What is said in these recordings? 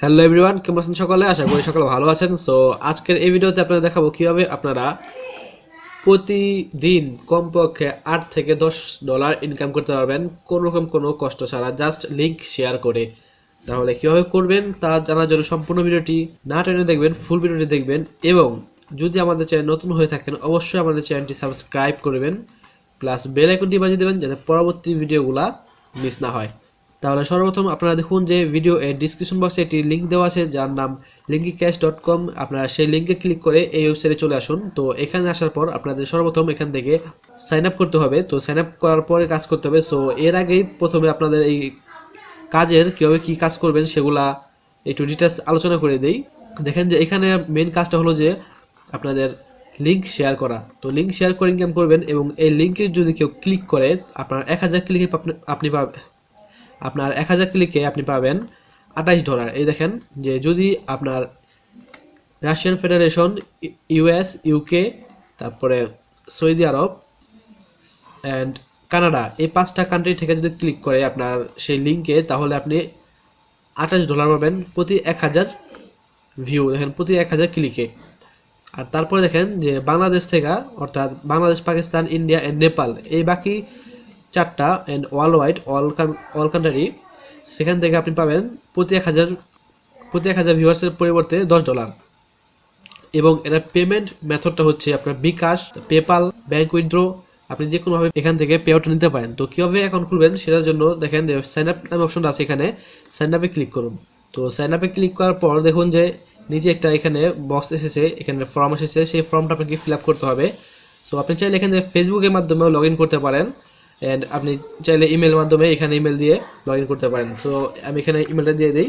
Hello everyone, কেমন আছেন সকলে? আশা করি সকলে ভালো আছেন। সো আজকের এই ভিডিওতে আপনাদের দেখাবো কিভাবে আপনারা প্রতিদিন কমপক্ষে 8 থেকে $10 ইনকাম করতে পারবেন কোনো রকম কোনো কষ্ট ছাড়া, জাস্ট লিংক শেয়ার করে। তাহলে কিভাবে করবেন তা জানার জন্য সম্পূর্ণ ভিডিওটি না টেনে দেখবেন, ফুল ভিডিওটি দেখবেন। এবং যদি আমাদের চ্যানেল নতুন হয়ে থাকেন অবশ্যই আমাদের চ্যানেলটি সাবস্ক্রাইব করবেন, প্লাস বেল আইকনটি বাজিয়ে দেবেন যাতে পরবর্তী ভিডিওগুলা মিস না হয়। তাহলে সর্বপ্রথম আপনারা দেখুন যে ভিডিও এর ডিসক্রিপশন বক্সে একটি লিঙ্ক দেওয়া আছে যার নাম linkycash.com। আপনারা সেই লিঙ্কে ক্লিক করে এই ওয়েবসাইটে চলে আসুন। তো এখানে আসার পর আপনাদের সর্বপ্রথম এখান থেকে সাইন আপ করতে হবে। তো সাইন আপ করার পরে কাজ করতে হবে। সো এর আগেই প্রথমে আপনাদের এই কাজের কীভাবে কী কাজ করবেন সেগুলা একটু ডিটেলস আলোচনা করে দেই। দেখেন যে এখানে মেন কাজটা হলো যে আপনাদের লিঙ্ক শেয়ার করা। তো লিঙ্ক শেয়ার করে ইনকাম করবেন এবং এই লিঙ্কের যদি কেউ ক্লিক করে আপনার 1000 ক্লিকে আপনার 1000 ক্লিকে আপনি পাবেন $28। এই দেখেন যে যদি আপনার রাশিয়ান ফেডারেশন, ইউএস, ইউকে, তারপরে সৌদি আরব অ্যান্ড কানাডা, এই 5টা কান্ট্রি থেকে যদি ক্লিক করে আপনার সেই লিঙ্কে, তাহলে আপনি $28 পাবেন প্রতি 1000 ভিউ। দেখেন প্রতি 1000 ক্লিকে। আর তারপরে দেখেন যে বাংলাদেশ থেকে, অর্থাৎ বাংলাদেশ, পাকিস্তান, ইন্ডিয়া অ্যান্ড নেপাল, এই বাকি 4টা and world wide all country, সেখান থেকে আপনি পাবেন প্রতি 1000 ভিউয়ার্সের পরিবর্তে $10। এবং এর পেমেন্ট মেথডটা হচ্ছে আপনার বিকাশ, পেপাল, ব্যাংক উইথড্র, আপনি যে কোনোভাবে এখান থেকে পে আউট নিতে পারেন। তো কীভাবে অ্যাকাউন্ট খুলবেন সেটার জন্য দেখেন যে সাইন আপ নামে অপশনটা আছে, এখানে সাইন আপে ক্লিক করুন। তো সাইন আপে ক্লিক করার পর দেখুন যে নিচে একটা এখানে বক্স এসেছে, এখানে ফর্ম এসেছে, সেই ফর্মটা আপনাকে ফিল আপ করতে হবে। সো আপনি চাইলে এখানে ফেসবুকের মাধ্যমেও লগ ইন করতে পারেন অ্যান্ড আপনি চাইলে ইমেল মাধ্যমে এখানে ইমেল দিয়ে লগ ইন করতে পারেন। তো আমি এখানে ইমেলটা দিয়ে দিই।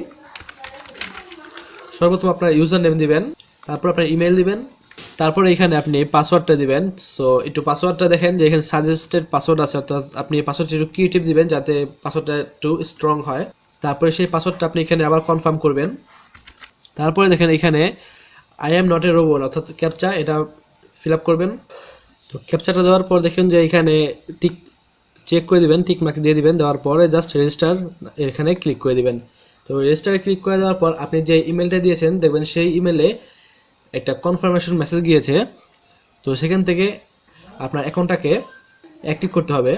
সর্বপ্রথম আপনার ইউজার নেম দিবেন, তারপর আপনার ইমেল দিবেন, তারপর এখানে আপনি পাসওয়ার্ডটা দিবেন। সো একটু পাসওয়ার্ডটা দেখেন যে এখানে সাজেস্টেড পাসওয়ার্ড আছে, অর্থাৎ আপনি পাসওয়ার্ডটা একটু ক্রিয়েটিভ দিবেন যাতে পাসওয়ার্ডটা একটু স্ট্রং হয়। তারপরে সেই পাসওয়ার্ডটা আপনি এখানে আবার কনফার্ম করবেন। তারপরে দেখেন এখানে I am not a robot, অর্থাৎ ক্যাপচা, এটা ফিল আপ করবেন। তো ক্যাপচাটা দেওয়ার পর দেখুন যে এখানে টিক চেক করে দিবেন, টিক মার্ক দিয়ে দিবেন। দেওয়ার পরে জাস্ট রেজিস্টার এখানে ক্লিক করে দিবেন। তো রেজিস্টারে ক্লিক করে দেওয়ার পর আপনি যে ইমেলটা দিয়েছেন দেখবেন সেই ইমেলে একটা কনফার্মেশন মেসেজ গিয়েছে। তো সেখান থেকে আপনার অ্যাকাউন্টটাকে অ্যাক্টিভ করতে হবে।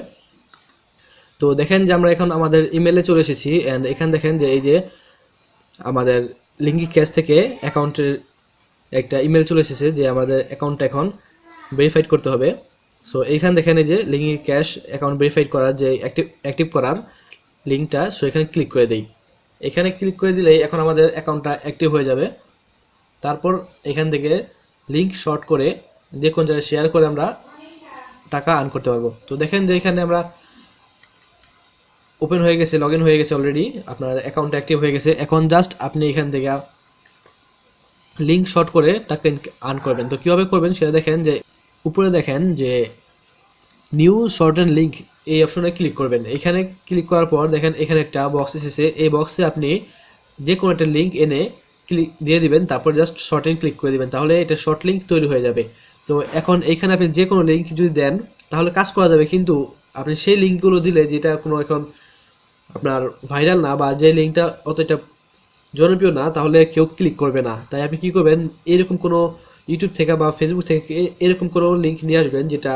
তো দেখেন যে আমরা এখন আমাদের ইমেলে চলে এসেছি অ্যান্ড এখানে দেখেন যে এই যে আমাদের লিঙ্কি ক্যাশ থেকে অ্যাকাউন্টের একটা ইমেল চলে এসেছে যে আমাদের অ্যাকাউন্টটা এখন ভেরিফাইড করতে হবে। সো এইখানে দেখেন এই যে লিঙ্কি ক্যাশ অ্যাকাউন্ট ভেরিফাইড করার যে অ্যাক্টিভ করার লিঙ্কটা, সো এখানে ক্লিক করে দিই। এখানে ক্লিক করে দিলেই এখন আমাদের অ্যাকাউন্টটা অ্যাক্টিভ হয়ে যাবে। তারপর এখান থেকে লিঙ্ক শর্ট করে যে কোন জায়গায় শেয়ার করে আমরা টাকা আর্ন করতে পারবো। তো দেখেন যে এখানে আমরা ওপেন হয়ে গেছে, লগ ইন হয়ে গেছে অলরেডি, আপনার অ্যাকাউন্ট অ্যাক্টিভ হয়ে গেছে। এখন জাস্ট আপনি এখান থেকে লিঙ্ক শর্ট করে টাকা আর্ন করবেন। তো কীভাবে করবেন সেটা দেখেন যে উপরে দেখেন যে নিউ শর্ট অ্যান্ড লিঙ্ক, এই অপশনে ক্লিক করবেন। এখানে ক্লিক করার পর দেখেন এখানে একটা বক্স এসেছে, এই বক্সে আপনি যে কোনো একটা লিঙ্ক এনে ক্লিক দিয়ে দিবেন, তারপর জাস্ট শর্ট লিঙ্ক ক্লিক করে দিবেন, তাহলে এটা শর্ট লিঙ্ক তৈরি হয়ে যাবে। তো এখন এইখানে আপনি যে কোনো লিঙ্ক যদি দেন তাহলে কাজ করা যাবে, কিন্তু আপনি সেই লিঙ্কগুলো দিলে যেটা কোনো এখন আপনার ভাইরাল না বা যে লিঙ্কটা অতটা জনপ্রিয় না, তাহলে কেউ ক্লিক করবে না। তাই আপনি কী করবেন, এরকম কোনো ইউটিউব থেকে বা ফেসবুক থেকে এরকম কোনো লিঙ্ক নিয়ে আসবেন যেটা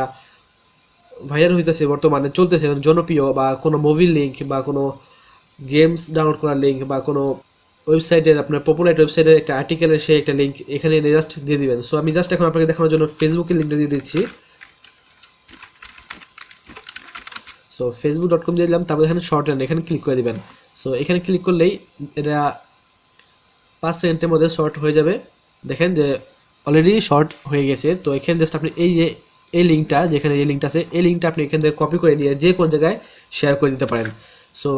ভাইরাল হইতেছে, বর্তমানে চলতেছে, জনপ্রিয়, বা কোনো মুভির লিঙ্ক বা কোনো গেমস ডাউনলোড করার লিঙ্ক বা কোনো ওয়েবসাইটের, আপনার পপুলার ওয়েবসাইটের একটা আর্টিকেলের সে একটা লিঙ্ক এখানে জাস্ট দিয়ে দিবেন। সো আমি জাস্ট এখন আপনাকে দেখানোর জন্য ফেসবুকের লিঙ্কটা দিয়ে দিচ্ছি। সো facebook.com দিয়ে দিলাম, তারপর এখানে শর্ট হ্যান্ড এখানে ক্লিক করে দিবেন। সো এখানে ক্লিক করলেই এটা 5 সেকেন্ডের মধ্যে শর্ট হয়ে যাবে। দেখেন যে অলরেডি শর্ট হয়ে গেছে। তো এখানে জাস্ট আপনি এই যে এই লিঙ্কটা, যেখানে এই লিঙ্কটা আছে, এই লিঙ্কটা আপনি এখান থেকে কপি করে নিয়ে যে কোন জায়গায় শেয়ার করে দিতে পারেন। সো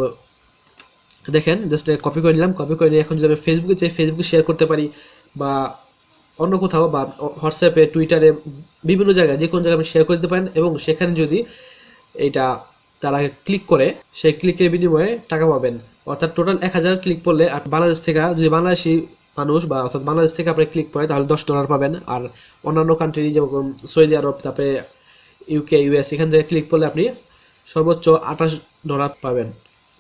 দেখেন জাস্ট কপি করে নিলাম, কপি করে নিয়ে এখন যদি আমি ফেসবুকে চাই ফেসবুকে শেয়ার করতে পারি, বা অন্য কোথাও, বা হোয়াটসঅ্যাপে, টুইটারে, বিভিন্ন জায়গায় যে কোন জায়গায় আপনি শেয়ার করে দিতে পারেন। এবং সেখানে যদি এটা তারা ক্লিক করে, সেই ক্লিকের বিনিময়ে টাকা পাবেন। অর্থাৎ টোটাল 1000 ক্লিক করলে বাংলাদেশ থেকে, যদি বাংলাদেশি মানুষ বা অর্থাৎ বাংলাদেশ থেকে আপনি ক্লিক করে তাহলে $10 পাবেন। আর অন্যান্য কান্ট্রি যেমন সৌদি আরব, তারপরে ইউকে, ইউএস, এখান থেকে ক্লিক করলে আপনি সর্বোচ্চ $28 পাবেন।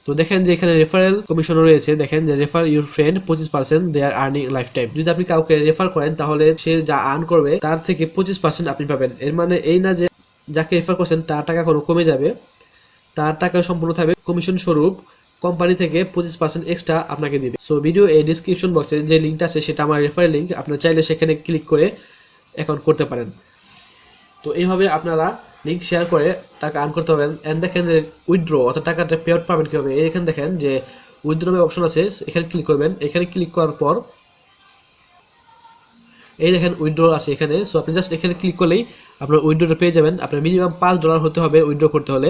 তো দেখেন যে এখানে রেফারেল কমিশন রয়েছে, দেখেন যে refer your friend 25% they are earning lifetime. যদি আপনি কাউকে রেফার করেন তাহলে সে যা আর্ন করবে তার থেকে 25% আপনি পাবেন। এর মানে এই না যে যাকে রেফার করছেন তার টাকা কোনো কমে যাবে, তার টাকা সম্পূর্ণ থাকবে কমিশন স্বরূপ, কোম্পানি থেকে 25% এক্সট্রা আপনাকে দিবে। সো ভিডিও এই ডিসক্রিপশন বক্সে যে লিঙ্কটা আছে সেটা আমার রেফারেল লিঙ্ক, আপনারা চাইলে সেখানে ক্লিক করে অ্যাকাউন্ট করতে পারেন। তো এইভাবে আপনারা লিঙ্ক শেয়ার করে টাকা আর্ন করতে পারবেন। এন্ড দেখেন যে উইথড্র অর্থাৎ টাকাটা পে আউট পাবেন কীভাবে, এখানে দেখেন যে উইথড্র অপশন আছে, এখানে ক্লিক করবেন। এখানে ক্লিক করার পর এই দেখেন উইথড্র আছে এখানে। সো আপনি জাস্ট এখানে ক্লিক করলেই আপনার উইথড্রটা পেয়ে যাবেন। আপনার মিনিমাম $5 হতে হবে উইথড্র করতে হলে।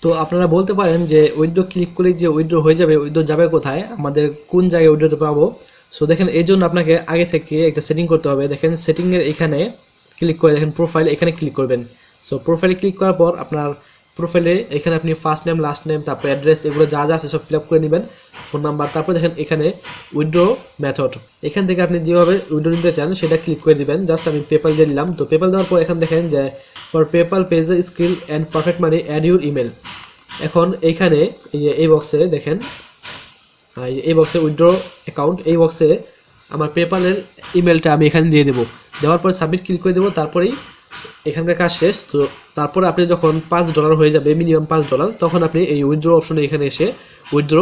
তো আপনারা বলতে পারেন যে উইথড্র ক্লিক করলেই যে উইথড্র হয়ে যাবে, উইথড্র যাবে কোথায়, আমাদের কোন জায়গায় উইথড্রটা পাবো? সো দেখেন এই জন্য আপনাকে আগে থেকে একটা সেটিং করতে হবে। দেখেন সেটিংয়ের এখানে ক্লিক করে দেখেন প্রোফাইল, এখানে ক্লিক করবেন। সো প্রোফাইলে ক্লিক করার পর আপনার প্রোফাইলে এখানে আপনি ফার্স্ট নেম, লাস্ট নেম, তারপর অ্যাড্রেস, এগুলো যা যা আছে সব ফিল আপ করে নেবেন, ফোন নাম্বার। তারপর দেখেন এখানে উইথড্র মেথড, এখান থেকে আপনি যেভাবে উইথড্র নিতে চান সেটা ক্লিক করে দিবেন। জাস্ট আমি পেপাল দিয়ে দিলাম। তো পেপাল দেওয়ার পর এখানে দেখেন যে for PayPal page skill and perfect money add your email. এখন এইখানে এই বক্সে দেখেন, এই বক্সে উইথড্র অ্যাকাউন্ট, এই বক্সে আমার পেপালের ইমেলটা আমি এখানে দিয়ে দেবো। দেওয়ার পর সাবমিট ক্লিক করে দেবো, তারপরেই এখানকার কাজ শেষ। তো তারপরে আপনি যখন $5 হয়ে যাবে, মিনিমাম $5, তখন আপনি এই উইথড্র অপশনে এখানে এসে উইথড্র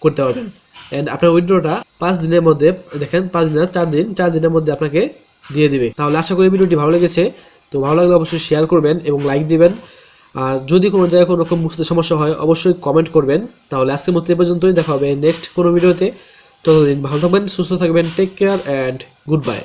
করতে পারবেন। অ্যান্ড আপনার উইথড্রটা 5 দিনের মধ্যে, দেখেন 5 দিন, 4 দিনের মধ্যে আপনাকে দিয়ে দিবে। তাহলে আশা করি ভিডিওটি ভালো লেগেছে। তো ভালো লাগলে অবশ্যই শেয়ার করবেন এবং লাইক দিবেন। আর যদি কোনো জায়গায় কোনো রকম বুঝতে সমস্যা হয় অবশ্যই কমেন্ট করবেন। তাহলে আজকের মতো এই পর্যন্তই, দেখা হবে নেক্সট কোনো ভিডিওতে। ততদিন ভালো থাকবেন, সুস্থ থাকবেন, take care and good bye.